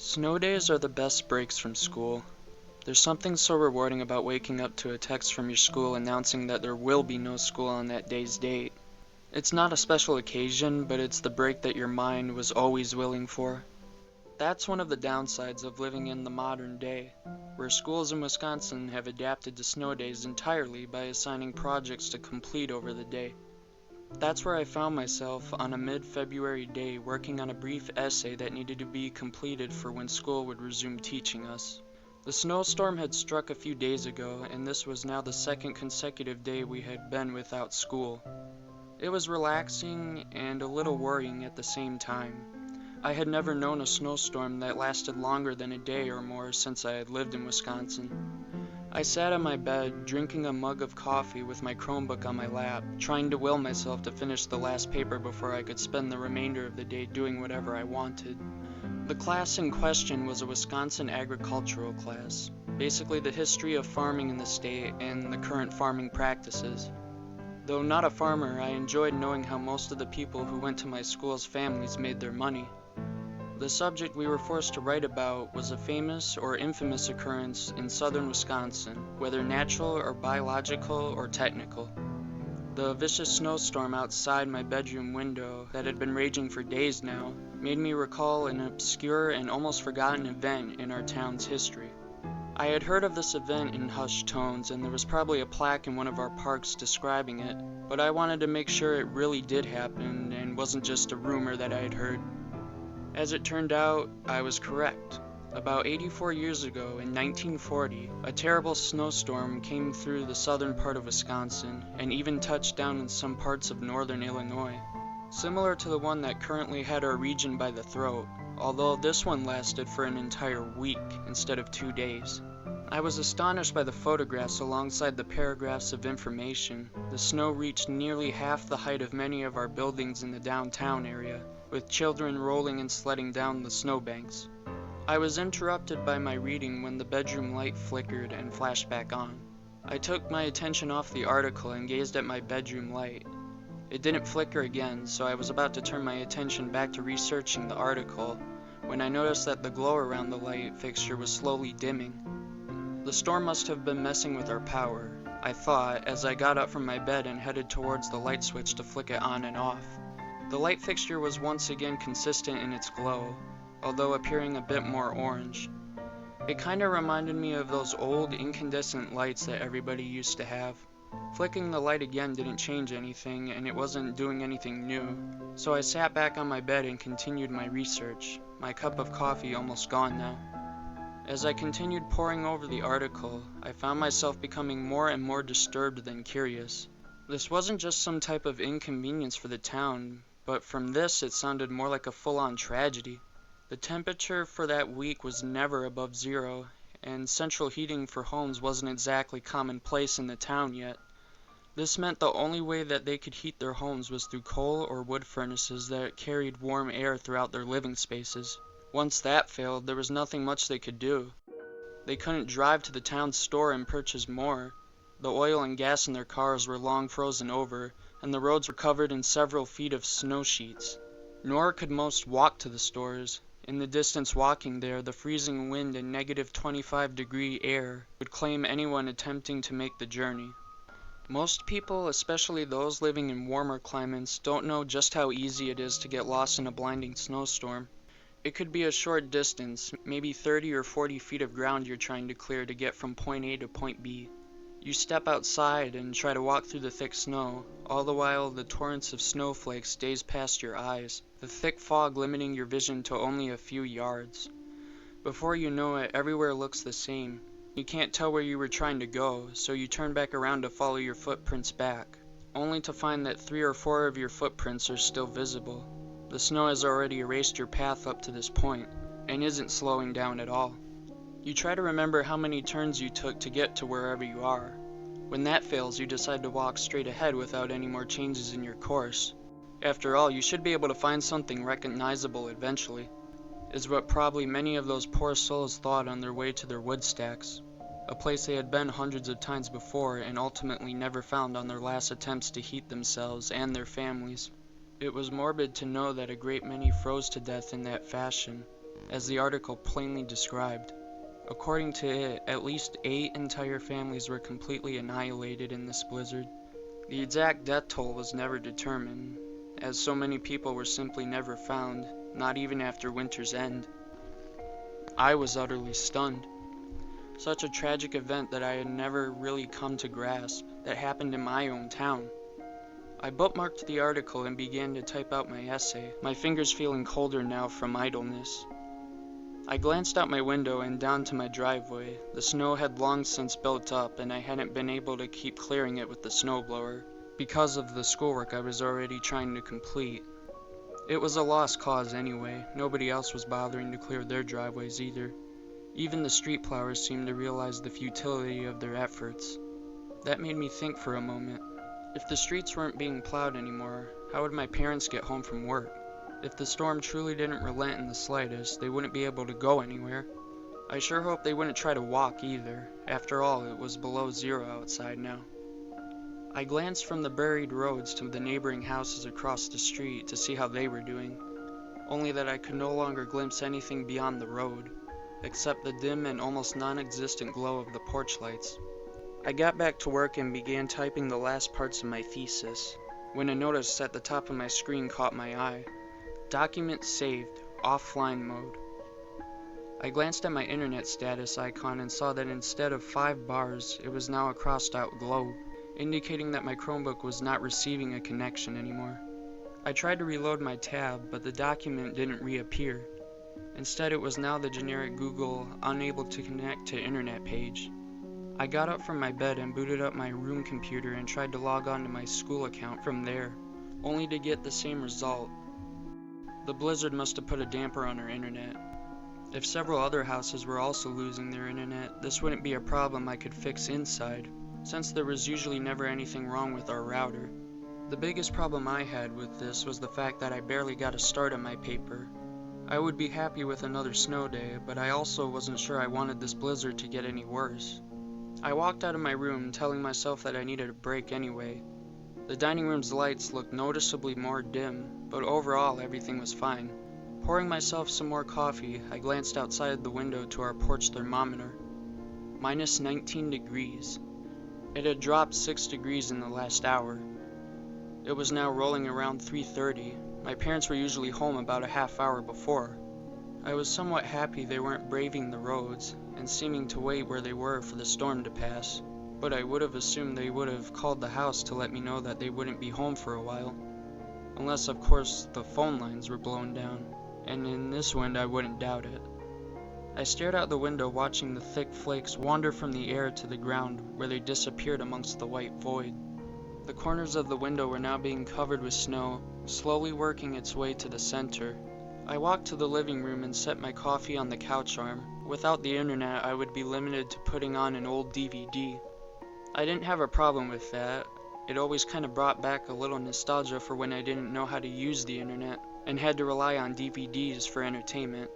Snow days are the best breaks from school. There's something so rewarding about waking up to a text from your school announcing that there will be no school on that day's date. It's not a special occasion, but it's the break that your mind was always willing for. That's one of the downsides of living in the modern day, where schools in Wisconsin have adapted to snow days entirely by assigning projects to complete over the day. That's where I found myself on a mid-February day working on a brief essay that needed to be completed for when school would resume teaching us. The snowstorm had struck a few days ago, and this was now the second consecutive day we had been without school. It was relaxing and a little worrying at the same time. I had never known a snowstorm that lasted longer than a day or more since I had lived in Wisconsin. I sat on my bed, drinking a mug of coffee with my Chromebook on my lap, trying to will myself to finish the last paper before I could spend the remainder of the day doing whatever I wanted. The class in question was a Wisconsin agricultural class, basically the history of farming in the state and the current farming practices. Though not a farmer, I enjoyed knowing how most of the people who went to my school's families made their money. The subject we were forced to write about was a famous or infamous occurrence in southern Wisconsin, whether natural or biological or technical. The vicious snowstorm outside my bedroom window that had been raging for days now made me recall an obscure and almost forgotten event in our town's history. I had heard of this event in hushed tones, and there was probably a plaque in one of our parks describing it, but I wanted to make sure it really did happen and wasn't just a rumor that I had heard. As it turned out, I was correct. About 84 years ago, in 1940, a terrible snowstorm came through the southern part of Wisconsin and even touched down in some parts of northern Illinois. Similar to the one that currently had our region by the throat, although this one lasted for an entire week instead of 2 days. I was astonished by the photographs alongside the paragraphs of information. The snow reached nearly half the height of many of our buildings in the downtown area, with children rolling and sledding down the snowbanks. I was interrupted by my reading when the bedroom light flickered and flashed back on. I took my attention off the article and gazed at my bedroom light. It didn't flicker again, so I was about to turn my attention back to researching the article when I noticed that the glow around the light fixture was slowly dimming. The storm must have been messing with our power, I thought, as I got up from my bed and headed towards the light switch to flick it on and off. The light fixture was once again consistent in its glow, although appearing a bit more orange. It kinda reminded me of those old incandescent lights that everybody used to have. Flicking the light again didn't change anything, and it wasn't doing anything new, so I sat back on my bed and continued my research, my cup of coffee almost gone now. As I continued poring over the article, I found myself becoming more and more disturbed than curious. This wasn't just some type of inconvenience for the town, but from this it sounded more like a full-on tragedy. The temperature for that week was never above zero, and central heating for homes wasn't exactly commonplace in the town yet. This meant the only way that they could heat their homes was through coal or wood furnaces that carried warm air throughout their living spaces. Once that failed, there was nothing much they could do. They couldn't drive to the town store and purchase more. The oil and gas in their cars were long frozen over, and the roads were covered in several feet of snow sheets. Nor could most walk to the stores. In the distance walking there, the freezing wind and negative 25-degree air would claim anyone attempting to make the journey. Most people, especially those living in warmer climates, don't know just how easy it is to get lost in a blinding snowstorm. It could be a short distance, maybe 30 or 40 feet of ground you're trying to clear to get from point A to point B. You step outside and try to walk through the thick snow, all the while the torrents of snowflakes daze past your eyes, the thick fog limiting your vision to only a few yards. Before you know it, everywhere looks the same. You can't tell where you were trying to go, so you turn back around to follow your footprints back, only to find that 3 or 4 of your footprints are still visible. The snow has already erased your path up to this point, and isn't slowing down at all. You try to remember how many turns you took to get to wherever you are. When that fails, you decide to walk straight ahead without any more changes in your course. After all, you should be able to find something recognizable eventually, is what probably many of those poor souls thought on their way to their wood stacks, a place they had been hundreds of times before and ultimately never found on their last attempts to heat themselves and their families. It was morbid to know that a great many froze to death in that fashion. as the article plainly described. According to it, at least 8 entire families were completely annihilated in this blizzard. The exact death toll was never determined, as so many people were simply never found, not even after winter's end. I was utterly stunned. Such a tragic event that I had never really come to grasp, that happened in my own town. I bookmarked the article and began to type out my essay, my fingers feeling colder now from idleness. I glanced out my window and down to my driveway. The snow had long since built up, and I hadn't been able to keep clearing it with the snowblower, because of the schoolwork I was already trying to complete. It was a lost cause anyway. Nobody else was bothering to clear their driveways either. Even the street plowers seemed to realize the futility of their efforts. That made me think for a moment. If the streets weren't being plowed anymore, how would my parents get home from work? If the storm truly didn't relent in the slightest, they wouldn't be able to go anywhere. I sure hope they wouldn't try to walk either. After all, it was below zero outside now. I glanced from the buried roads to the neighboring houses across the street to see how they were doing, only that I could no longer glimpse anything beyond the road, except the dim and almost non-existent glow of the porch lights. I got back to work and began typing the last parts of my thesis, when a notice at the top of my screen caught my eye. Document saved, offline mode. I glanced at my internet status icon and saw that instead of 5 bars, it was now a crossed out globe, indicating that my Chromebook was not receiving a connection anymore. I tried to reload my tab, but the document didn't reappear. Instead, it was now the generic Google unable to connect to internet page. I got up from my bed and booted up my room computer and tried to log on to my school account from there, only to get the same result. The blizzard must have put a damper on our internet. If several other houses were also losing their internet, this wouldn't be a problem I could fix inside, since there was usually never anything wrong with our router. The biggest problem I had with this was the fact that I barely got a start on my paper. I would be happy with another snow day, but I also wasn't sure I wanted this blizzard to get any worse. I walked out of my room, telling myself that I needed a break anyway. The dining room's lights looked noticeably more dim, but overall everything was fine. Pouring myself some more coffee, I glanced outside the window to our porch thermometer. Minus 19 degrees. It had dropped 6 degrees in the last hour. It was now rolling around 3:30. My parents were usually home about a half hour before. I was somewhat happy they weren't braving the roads and seeming to wait where they were for the storm to pass, but I would have assumed they would have called the house to let me know that they wouldn't be home for a while. Unless, of course, the phone lines were blown down, and in this wind I wouldn't doubt it. I stared out the window, watching the thick flakes wander from the air to the ground, where they disappeared amongst the white void. The corners of the window were now being covered with snow, slowly working its way to the center. I walked to the living room and set my coffee on the couch arm. Without the internet, I would be limited to putting on an old DVD. I didn't have a problem with that. It always kind of brought back a little nostalgia for when I didn't know how to use the internet and had to rely on DVDs for entertainment.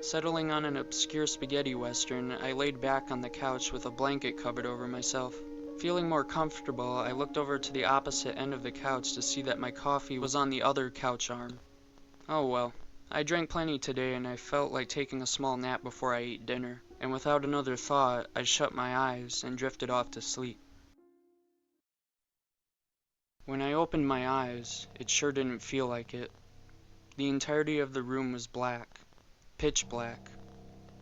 Settling on an obscure spaghetti western, I laid back on the couch with a blanket covered over myself. Feeling more comfortable, I looked over to the opposite end of the couch to see that my coffee was on the other couch arm. Oh well, I drank plenty today and I felt like taking a small nap before I ate dinner, and without another thought, I shut my eyes and drifted off to sleep. When I opened my eyes, it sure didn't feel like it. The entirety of the room was black, pitch black,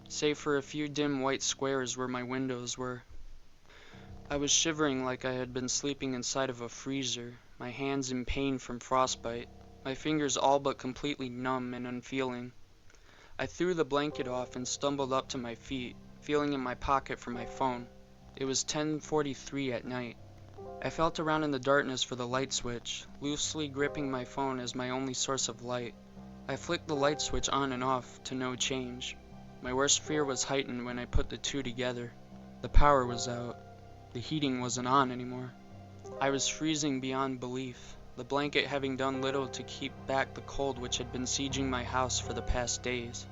save for a few dim white squares where my windows were. I was shivering like I had been sleeping inside of a freezer, my hands in pain from frostbite, my fingers all but completely numb and unfeeling. I threw the blanket off and stumbled up to my feet, feeling in my pocket for my phone. It was 10:43 at night. I felt around in the darkness for the light switch, loosely gripping my phone as my only source of light. I flicked the light switch on and off to no change. My worst fear was heightened when I put the two together. The power was out. The heating wasn't on anymore. I was freezing beyond belief, the blanket having done little to keep back the cold which had been sieging my house for the past days.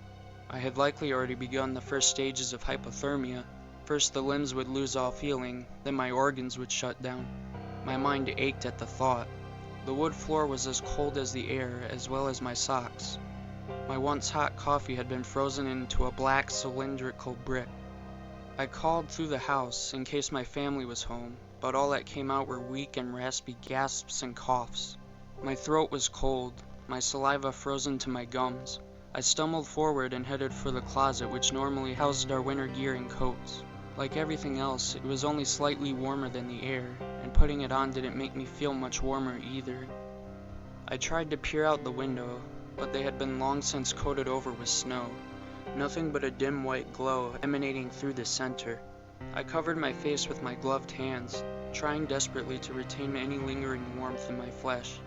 I had likely already begun the first stages of hypothermia. First the limbs would lose all feeling, then my organs would shut down. My mind ached at the thought. The wood floor was as cold as the air, as well as my socks. My once hot coffee had been frozen into a black cylindrical brick. I called through the house in case my family was home, but all that came out were weak and raspy gasps and coughs. My throat was cold, my saliva frozen to my gums. I stumbled forward and headed for the closet which normally housed our winter gear and coats. Like everything else, it was only slightly warmer than the air, and putting it on didn't make me feel much warmer either. I tried to peer out the window, but they had been long since coated over with snow. Nothing but a dim white glow emanating through the center. I covered my face with my gloved hands, trying desperately to retain any lingering warmth in my flesh.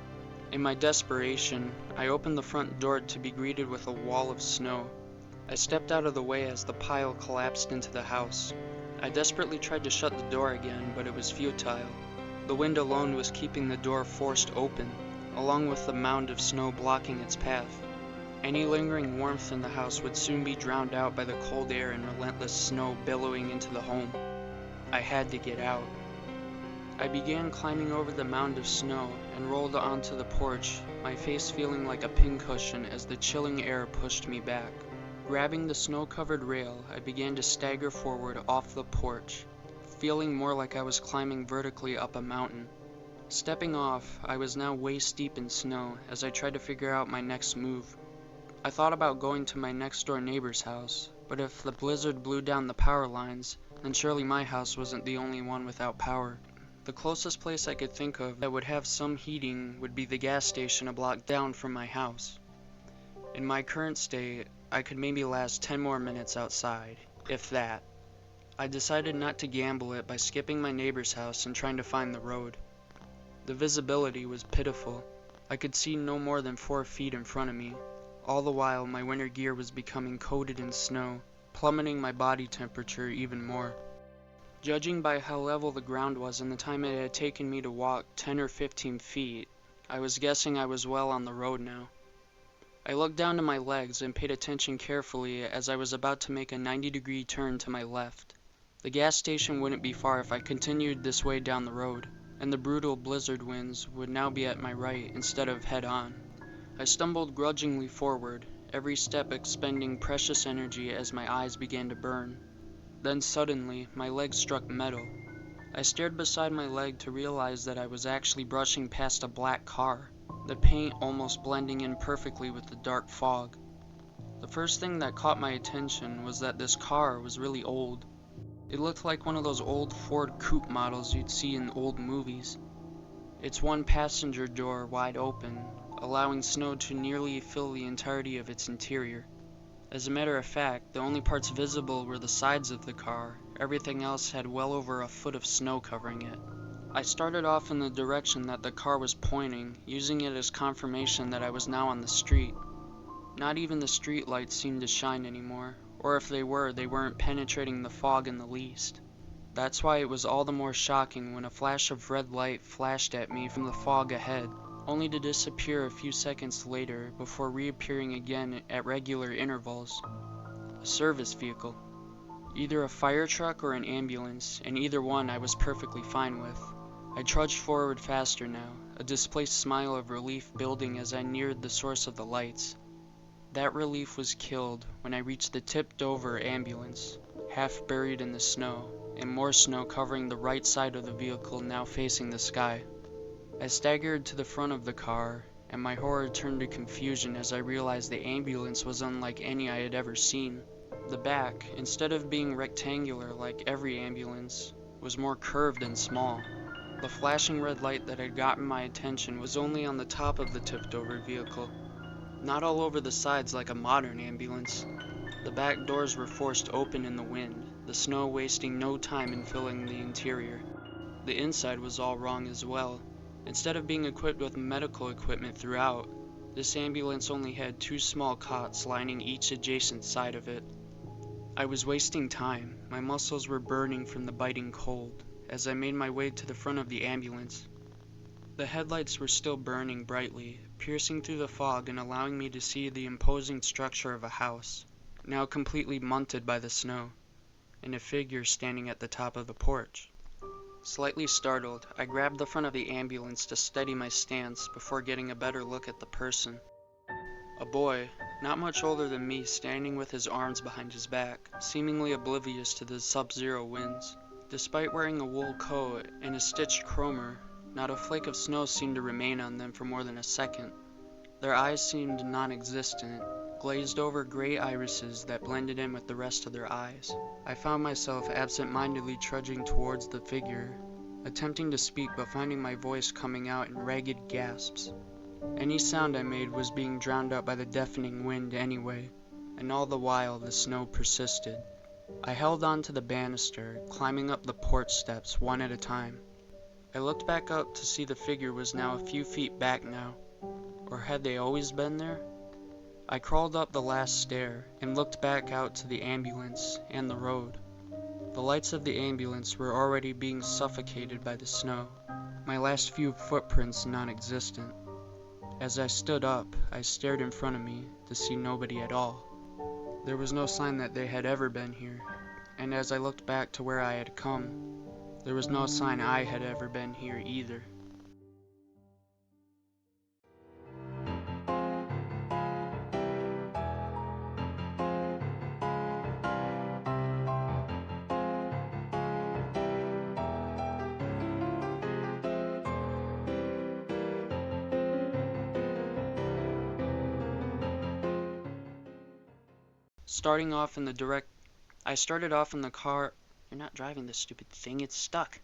In my desperation, I opened the front door to be greeted with a wall of snow. I stepped out of the way as the pile collapsed into the house. I desperately tried to shut the door again, but it was futile. The wind alone was keeping the door forced open, along with the mound of snow blocking its path. Any lingering warmth in the house would soon be drowned out by the cold air and relentless snow billowing into the home. I had to get out. I began climbing over the mound of snow and rolled onto the porch, my face feeling like a pincushion as the chilling air pushed me back. Grabbing the snow-covered rail, I began to stagger forward off the porch, feeling more like I was climbing vertically up a mountain. Stepping off, I was now waist-deep in snow as I tried to figure out my next move. I thought about going to my next-door neighbor's house, but if the blizzard blew down the power lines, then surely my house wasn't the only one without power. The closest place I could think of that would have some heating would be the gas station a block down from my house. In my current state, I could maybe last 10 more minutes outside, if that. I decided not to gamble it by skipping my neighbor's house and trying to find the road. The visibility was pitiful. I could see no more than 4 feet in front of me. All the while, my winter gear was becoming coated in snow, plummeting my body temperature even more. Judging by how level the ground was and the time it had taken me to walk 10 or 15 feet, I was guessing I was well on the road now. I looked down to my legs and paid attention carefully as I was about to make a 90-degree turn to my left. The gas station wouldn't be far if I continued this way down the road, and the brutal blizzard winds would now be at my right instead of head-on. I stumbled grudgingly forward, every step expending precious energy as my eyes began to burn. Then suddenly, my leg struck metal. I stared beside my leg to realize that I was actually brushing past a black car, the paint almost blending in perfectly with the dark fog. The first thing that caught my attention was that this car was really old. It looked like one of those old Ford coupe models you'd see in old movies. Its one passenger door wide open, allowing snow to nearly fill the entirety of its interior. As a matter of fact, the only parts visible were the sides of the car. Everything else had well over a foot of snow covering it. I started off in the direction that the car was pointing, using it as confirmation that I was now on the street. Not even the street lights seemed to shine anymore, or if they weren't penetrating the fog in the least. That's why it was all the more shocking when a flash of red light flashed at me from the fog ahead, only to disappear a few seconds later before reappearing again at regular intervals. A service vehicle. Either a fire truck or an ambulance, and either one I was perfectly fine with. I trudged forward faster now, a displaced smile of relief building as I neared the source of the lights. That relief was killed when I reached the tipped-over ambulance, half buried in the snow, and more snow covering the right side of the vehicle now facing the sky. I staggered to the front of the car, and my horror turned to confusion as I realized the ambulance was unlike any I had ever seen. The back, instead of being rectangular like every ambulance, was more curved and small. The flashing red light that had gotten my attention was only on the top of the tipped-over vehicle, not all over the sides like a modern ambulance. The back doors were forced open in the wind, the snow wasting no time in filling the interior. The inside was all wrong as well. Instead of being equipped with medical equipment throughout, this ambulance only had 2 small cots lining each adjacent side of it. I was wasting time. My muscles were burning from the biting cold as I made my way to the front of the ambulance. The headlights were still burning brightly, piercing through the fog and allowing me to see the imposing structure of a house, now completely munted by the snow, and a figure standing at the top of the porch. Slightly startled, I grabbed the front of the ambulance to steady my stance before getting a better look at the person. A boy, not much older than me, standing with his arms behind his back, seemingly oblivious to the sub-zero winds. Despite wearing a wool coat and a stitched chromer, not a flake of snow seemed to remain on them for more than a second. Their eyes seemed non-existent, glazed over gray irises that blended in with the rest of their eyes. I found myself absent-mindedly trudging towards the figure, attempting to speak but finding my voice coming out in ragged gasps. Any sound I made was being drowned out by the deafening wind anyway, and all the while the snow persisted. I held on to the banister, climbing up the porch steps one at a time. I looked back up to see the figure was now a few feet back now. Or had they always been there? I crawled up the last stair and looked back out to the ambulance and the road. The lights of the ambulance were already being suffocated by the snow, my last few footprints non-existent. As I stood up, I stared in front of me to see nobody at all. There was no sign that they had ever been here, and as I looked back to where I had come, there was no sign I had ever been here either. I started off in the car. You're not driving this stupid thing, it's stuck.